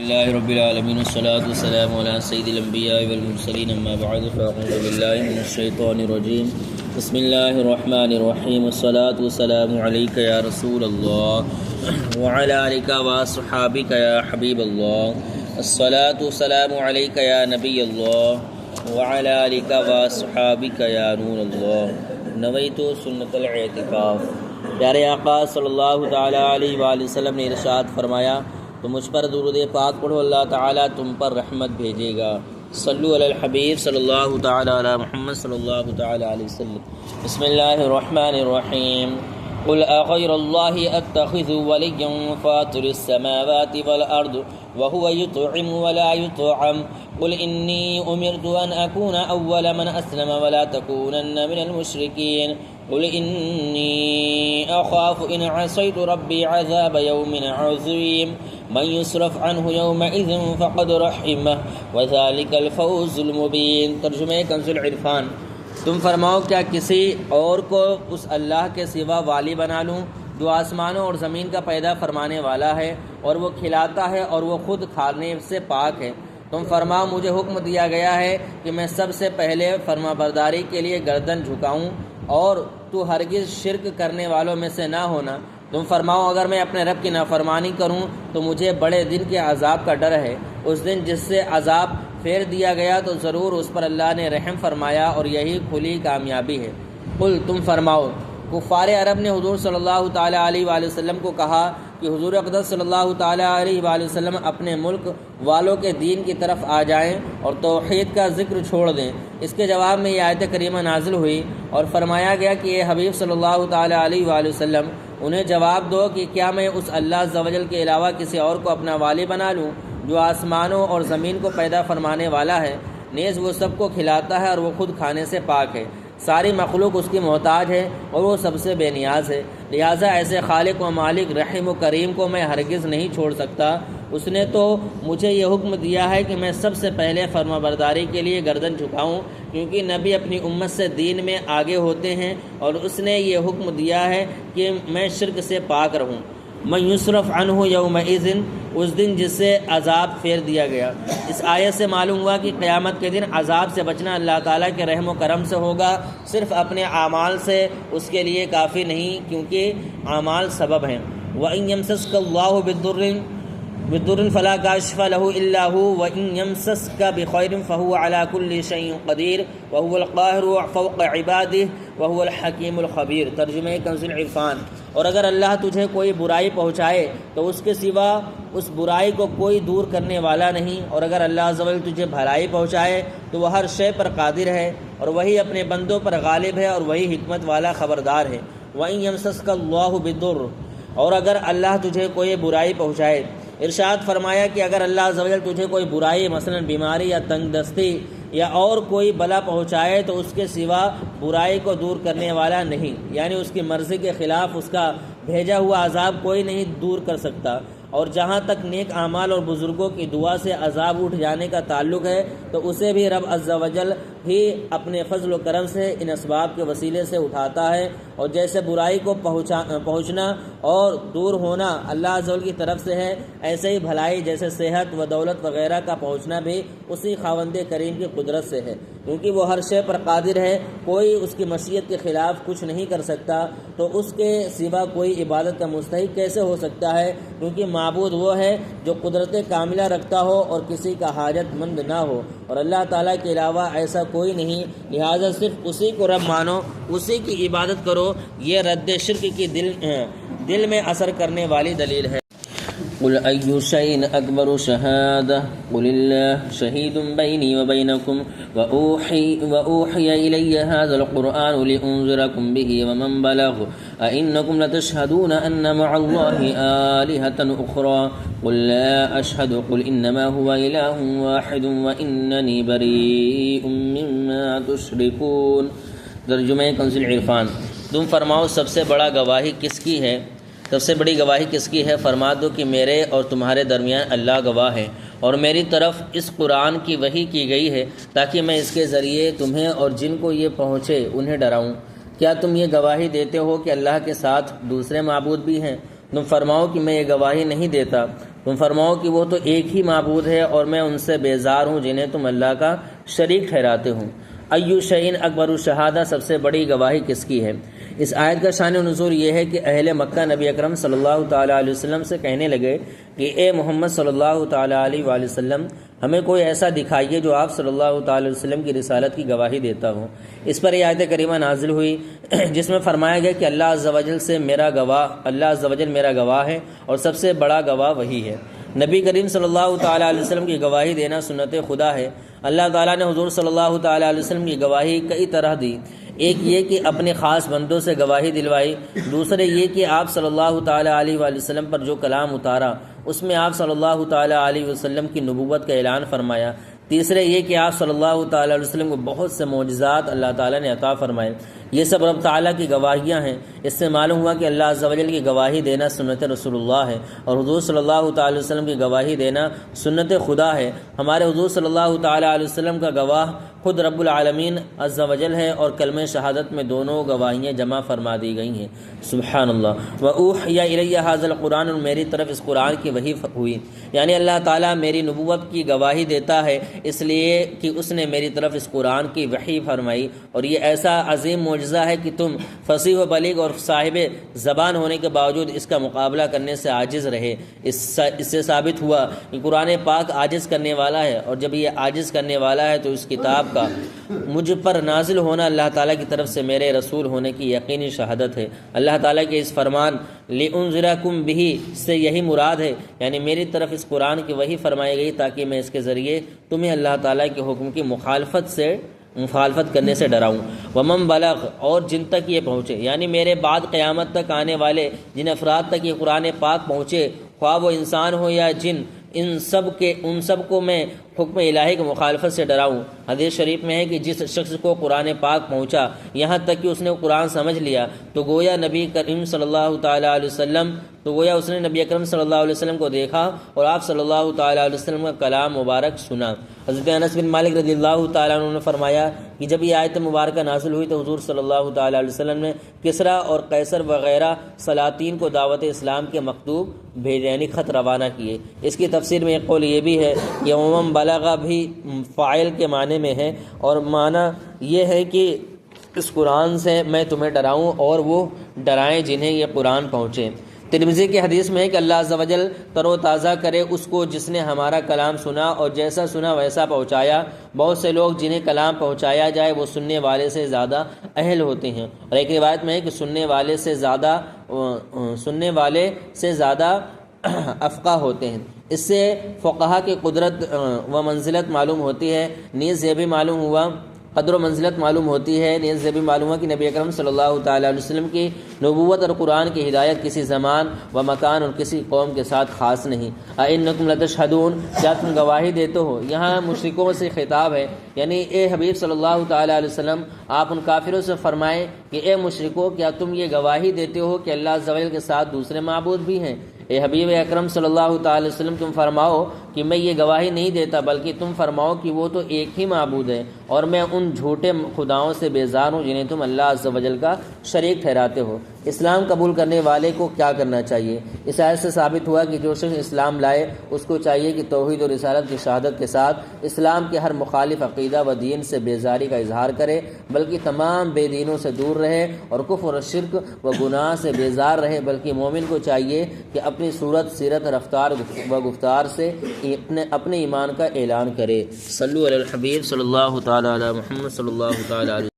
اللہ رب العالمین والصلاة والسلام علی سید الانبیاء والمرسلین اما بعد فاعوذ باللہ من الشیطان الرجیم بسم اللہ الرحمن الرحیم والصلاة والسلام علیک یا رسول اللہ وعلی آلک واصحابک یا حبیب اللہ الصلاة والسلام علیک یا نبی اللہ وعلی آلک واصحابک یا نور اللہ نویت سنت الاعتکاف۔ پیارے آقا صلی اللہ تعالیٰ علیہ وآلہ وسلم نے ارشاد فرمایا، تو مجھ پر درود پاک پڑھو، اللہ تعالیٰ تم پر رحمت بھیجے گا۔ صلو علی الحبیب صلی اللہ تعالیٰ علی محمد صلی اللہ تعالیٰ علیہ وسلم۔ بسم اللہ الرحمن الرحیم۔ قل اغیر اللہ اتخذ ولیا فاطر السماوات والارض وهو يطعم ولا يطعم قل انی امرت ان اکون اول من اسلم ولا تکونن من المشرکین قل انی اخاف ان عصیت ربی عذاب یوم عظیم من یصرف عنہ یومئذ فقد رحمہ وذلک الفوز المبین۔ ترجمہ کنز العرفان۔ تم فرماؤ، کیا کسی اور کو اس اللہ کے سوا والی بنا لوں جو آسمانوں اور زمین کا پیدا فرمانے والا ہے، اور وہ کھلاتا ہے اور وہ خود کھانے سے پاک ہے؟ تم فرماؤ، مجھے حکم دیا گیا ہے کہ میں سب سے پہلے فرما برداری کے لیے گردن جھکاؤں، اور تو ہرگز شرک کرنے والوں میں سے نہ ہونا۔ تم فرماؤ، اگر میں اپنے رب کی نافرمانی کروں تو مجھے بڑے دن کے عذاب کا ڈر ہے، اس دن جس سے عذاب پھیر دیا گیا تو ضرور اس پر اللہ نے رحم فرمایا، اور یہی کھلی کامیابی ہے۔ قل، تم فرماؤ، کفار عرب نے حضور صلی اللہ تعالیٰ علیہ وآلہ وسلم کو کہا کہ حضور اقدس صلی اللہ تعالیٰ علیہ وآلہ وسلم اپنے ملک والوں کے دین کی طرف آ جائیں اور توحید کا ذکر چھوڑ دیں۔ اس کے جواب میں یہ آیت کریمہ نازل ہوئی اور فرمایا گیا کہ اے حبیب صلی اللہ تعالیٰ علیہ وآلہ وسلم، انہیں جواب دو کہ کیا میں اس اللہ عز و جل کے علاوہ کسی اور کو اپنا والی بنا لوں جو آسمانوں اور زمین کو پیدا فرمانے والا ہے، نیز وہ سب کو کھلاتا ہے اور وہ خود کھانے سے پاک ہے، ساری مخلوق اس کی محتاج ہے اور وہ سب سے بے نیاز ہے، لہٰذا ایسے خالق و مالک رحیم و کریم کو میں ہرگز نہیں چھوڑ سکتا۔ اس نے تو مجھے یہ حکم دیا ہے کہ میں سب سے پہلے فرما برداری کے لیے گردن جھکاؤں، کیونکہ نبی اپنی امت سے دین میں آگے ہوتے ہیں، اور اس نے یہ حکم دیا ہے کہ میں شرک سے پاک رہوں۔ من یصرف عنہ یومئذ، اس دن جس سے عذاب پھیر دیا گیا۔ اس آیت سے معلوم ہوا کہ قیامت کے دن عذاب سے بچنا اللہ تعالیٰ کے رحم و کرم سے ہوگا، صرف اپنے اعمال سے اس کے لیے کافی نہیں، کیونکہ اعمال سبب ہیں۔ وَإِن يَمْسَسْكَ اللَّهُ بِالضُّرِّ فَلَا كَاشِفَ لَهُ إِلَّا هُوَ وَإِن يَمْسَسْكَ بِخَيْرٍ فَهُوَ عَلَى كُلِّ شَيْءٍ قَدِيرٌ وَهُوَ الْقَاهِرُ فَوْقَ عِبَادِهِ وَهُوَ الْحَكِيمُ الْخَبِيرُ۔ ترجمہ کنز العرفان۔ اور اگر اللہ تجھے کوئی برائی پہنچائے تو اس کے سوا اس برائی کو کوئی دور کرنے والا نہیں، اور اگر اللہ عز و جل تجھے بھلائی پہنچائے تو وہ ہر شے پر قادر ہے، اور وہی اپنے بندوں پر غالب ہے، اور وہی حکمت والا خبردار ہے۔ وَإِن يَمْسَسْكَ اللَّهُ بِالضُّرِّ، اور اگر اللہ تجھے کوئی برائی پہنچائے، ارشاد فرمایا کہ اگر اللہ عز و جل تجھے کوئی برائی، مثلا بیماری یا تنگ دستی یا اور کوئی بلا پہنچائے، تو اس کے سوا برائی کو دور کرنے والا نہیں، یعنی اس کی مرضی کے خلاف اس کا بھیجا ہوا عذاب کوئی نہیں دور کر سکتا۔ اور جہاں تک نیک اعمال اور بزرگوں کی دعا سے عذاب اٹھ جانے کا تعلق ہے، تو اسے بھی رب عز و جل ہی اپنے فضل و کرم سے ان اسباب کے وسیلے سے اٹھاتا ہے، اور جیسے برائی کو پہنچنا اور دور ہونا اللہ عز و جل کی طرف سے ہے، ایسے ہی بھلائی جیسے صحت و دولت وغیرہ کا پہنچنا بھی اسی خاوند کریم کی قدرت سے ہے، کیونکہ وہ ہر شے پر قادر ہے، کوئی اس کی مشیت کے خلاف کچھ نہیں کر سکتا، تو اس کے سوا کوئی عبادت کا مستحق کیسے ہو سکتا ہے؟ کیونکہ معبود وہ ہے جو قدرت کاملہ رکھتا ہو اور کسی کا حاجت مند نہ ہو، اور اللہ تعالیٰ کے علاوہ ایسا کوئی نہیں، لہٰذا صرف اسی کو رب مانو، اسی کی عبادت کرو۔ یہ رد شرک کی دل میں اثر کرنے والی دلیل ہے۔ قل أي شيء أكبر شهادة قل الله شهيد بيني وبينكم وأوحي إلي هذا القرآن لأنذركم به ومن بلغ أئنكم لتشهدون أن مع الله آلهة أخرى قل لا أشهد قل إنما هو إله واحد وإنني بريء مما تشركون۔ ترجمہ کنز العرفان۔ تم فرماؤ، سب سے بڑا گواہی کس کی ہے؟ سب سے بڑی گواہی کس کی ہے؟ فرما دو کہ میرے اور تمہارے درمیان اللہ گواہ ہے، اور میری طرف اس قرآن کی وحی کی گئی ہے تاکہ میں اس کے ذریعے تمہیں اور جن کو یہ پہنچے انہیں ڈراؤں۔ کیا تم یہ گواہی دیتے ہو کہ اللہ کے ساتھ دوسرے معبود بھی ہیں؟ تم فرماؤ کہ میں یہ گواہی نہیں دیتا۔ تم فرماؤ کہ وہ تو ایک ہی معبود ہے اور میں ان سے بیزار ہوں جنہیں تم اللہ کا شریک ٹھہراتے ہو۔ ایو شیء اکبر الشہادہ، سب سے بڑی گواہی کس کی ہے؟ اس آیت کا شان نزول یہ ہے کہ اہل مکہ نبی اکرم صلی اللہ تعالیٰ علیہ وسلم سے کہنے لگے کہ اے محمد صلی اللہ تعالیٰ علیہ وآلہ وسلم، ہمیں کوئی ایسا دکھائیے جو آپ صلی اللہ تعالیٰ علیہ وسلم کی رسالت کی گواہی دیتا ہو۔ اس پر یہ آیت کریمہ نازل ہوئی جس میں فرمایا گیا کہ اللہ عز و جل میرا گواہ ہے اور سب سے بڑا گواہ وہی ہے۔ نبی کریم صلی اللہ تعالیٰ علیہ وسلم کی گواہی دینا سنت خدا ہے۔ اللہ تعالیٰ نے حضور صلی اللہ تعالیٰ علیہ وسلم کی گواہی کئی طرح دی۔ ایک یہ کہ اپنے خاص بندوں سے گواہی دلوائی، دوسرے یہ کہ آپ صلی اللہ تعالیٰ علیہ وآلہ وسلم پر جو کلام اتارا اس میں آپ صلی اللہ تعالیٰ علیہ وسلم کی نبوت کا اعلان فرمایا، تیسرے یہ کہ آپ صلی اللہ تعالیٰ علیہ وسلم کو بہت سے معجزات اللہ تعالیٰ نے عطا فرمائے۔ یہ سب رب تعالیٰ کی گواہیاں ہیں۔ اس سے معلوم ہوا کہ اللہ عز و جل کی گواہی دینا سنت رسول اللہ ہے اور حضور صلی اللہ تعالیٰ علیہ وسلم کی گواہی دینا سنت خدا ہے۔ ہمارے حضور صلی اللہ تعالیٰ علیہ وسلم کا گواہ خود رب العالمین عز و جل ہے اور کلمہ شہادت میں دونوں گواہیاں جمع فرما دی گئی ہیں۔ سبحان اللہ۔ وَأُوحِیَ إِلَیَّ هَذَا الْقُرْآنُ، اور میری طرف اس قرآن کی وحی ہوئی، یعنی اللہ تعالیٰ میری نبوت کی گواہی دیتا ہے اس لیے کہ اس نے میری طرف اس قرآن کی وحی فرمائی، اور یہ ایسا عظیم معجزہ ہے کہ تم فصیح و بلیغ اور صاحب زبان ہونے کے باوجود اس کا مقابلہ کرنے سے عاجز رہے۔ اس سے ثابت ہوا کہ قرآن پاک عاجز کرنے والا ہے، اور جب یہ عاجز کرنے والا ہے تو اس کتاب کا مجھ پر نازل ہونا اللہ تعالیٰ کی طرف سے میرے رسول ہونے کی یقینی شہادت ہے۔ اللہ تعالیٰ کے اس فرمان لِأُنذِرَكُم بِهِ سے یہی مراد ہے، یعنی میری طرف اس قرآن کی وحی فرمائی گئی تاکہ میں اس کے ذریعے تمہیں اللہ تعالیٰ کے حکم کی مخالفت کرنے سے ڈراؤں۔ ومن بلغ، اور جن تک یہ پہنچے، یعنی میرے بعد قیامت تک آنے والے جن افراد تک یہ قرآن پاک پہنچے، خواہ وہ انسان ہو یا جن، ان سب کو میں حکم الہی کی مخالفت سے ڈراؤں۔ حدیث شریف میں ہے کہ جس شخص کو قرآن پاک پہنچا یہاں تک کہ اس نے قرآن سمجھ لیا تو گویا نبی کریم صلی اللہ تعالیٰ علیہ وسلم اس نے نبی اکرم صلی اللہ علیہ وسلم کو دیکھا اور آپ صلی اللہ تعالیٰ علیہ وسلم کا کلام مبارک سنا۔ حضرت انس بن مالک رضی اللہ تعالیٰ عنہ نے فرمایا کہ جب یہ آیت مبارکہ نازل ہوئی تو حضور صلی اللہ تعالیٰ علیہ وسلم نے کسریٰ اور قیصر وغیرہ سلاطین کو دعوت اسلام کے مکتوب بھیجے، یعنی خط روانہ کیے۔ اس کی تفسیر میں ایک قول یہ بھی ہے کہ عموماً بلغ بھی فاعل کے معنی میں ہے، اور معنی یہ ہے کہ اس قرآن سے میں تمہیں ڈراؤں اور وہ ڈرائیں جنہیں یہ قرآن پہنچے۔ ترمذی کی حدیث میں ہے کہ اللہ عز و جل تر و تازہ کرے اس کو جس نے ہمارا کلام سنا اور جیسا سنا ویسا پہنچایا۔ بہت سے لوگ جنہیں کلام پہنچایا جائے وہ سننے والے سے زیادہ اہل ہوتے ہیں، اور ایک روایت میں ہے کہ سننے والے سے زیادہ افقہ ہوتے ہیں۔ اس سے فقہا کی قدرت و منزلت معلوم ہوتی ہے، نیز یہ بھی معلوم ہوا قدر و منزلت معلوم ہوتی ہے، نیز یہ بھی معلوم ہوا کہ نبی اکرم صلی اللہ تعالیٰ علیہ وسلم کی نبوت اور قرآن کی ہدایت کسی زمان و مکان اور کسی قوم کے ساتھ خاص نہیں۔ اَإِنَّكُمْ لَتَشْهَدُونَ، کیا تم گواہی دیتے ہو؟ یہاں مشرکوں سے خطاب ہے، یعنی اے حبیب صلی اللہ تعالیٰ علیہ وسلم آپ ان کافروں سے فرمائیں کہ اے مشرکو، کیا تم یہ گواہی دیتے ہو کہ اللہ عز و جل کے ساتھ دوسرے معبود بھی ہیں؟ اے حبیب اکرم صلی اللہ تعالی وسلم تم فرماؤ کہ میں یہ گواہی نہیں دیتا، بلکہ تم فرماؤ کہ وہ تو ایک ہی معبود ہے اور میں ان جھوٹے خداؤں سے بیزار ہوں جنہیں تم اللہ عز و جل کا شریک ٹھہراتے ہو۔ اسلام قبول کرنے والے کو کیا کرنا چاہیے؟ اس آیت سے ثابت ہوا کہ جو شخص اسلام لائے اس کو چاہیے کہ توحید اور رسالت کی شہادت کے ساتھ اسلام کے ہر مخالف عقیدہ و دین سے بیزاری کا اظہار کرے، بلکہ تمام بے دینوں سے دور رہے اور کفر و شرک و گناہ سے بیزار رہے، بلکہ مومن کو چاہیے کہ اپنی صورت، سیرت، رفتار و گفتار سے اپنے ایمان کا اعلان کرے۔ صلو علی الحبیب صلی اللہ تعالی علی محمد صلی اللہ تعالی علیہ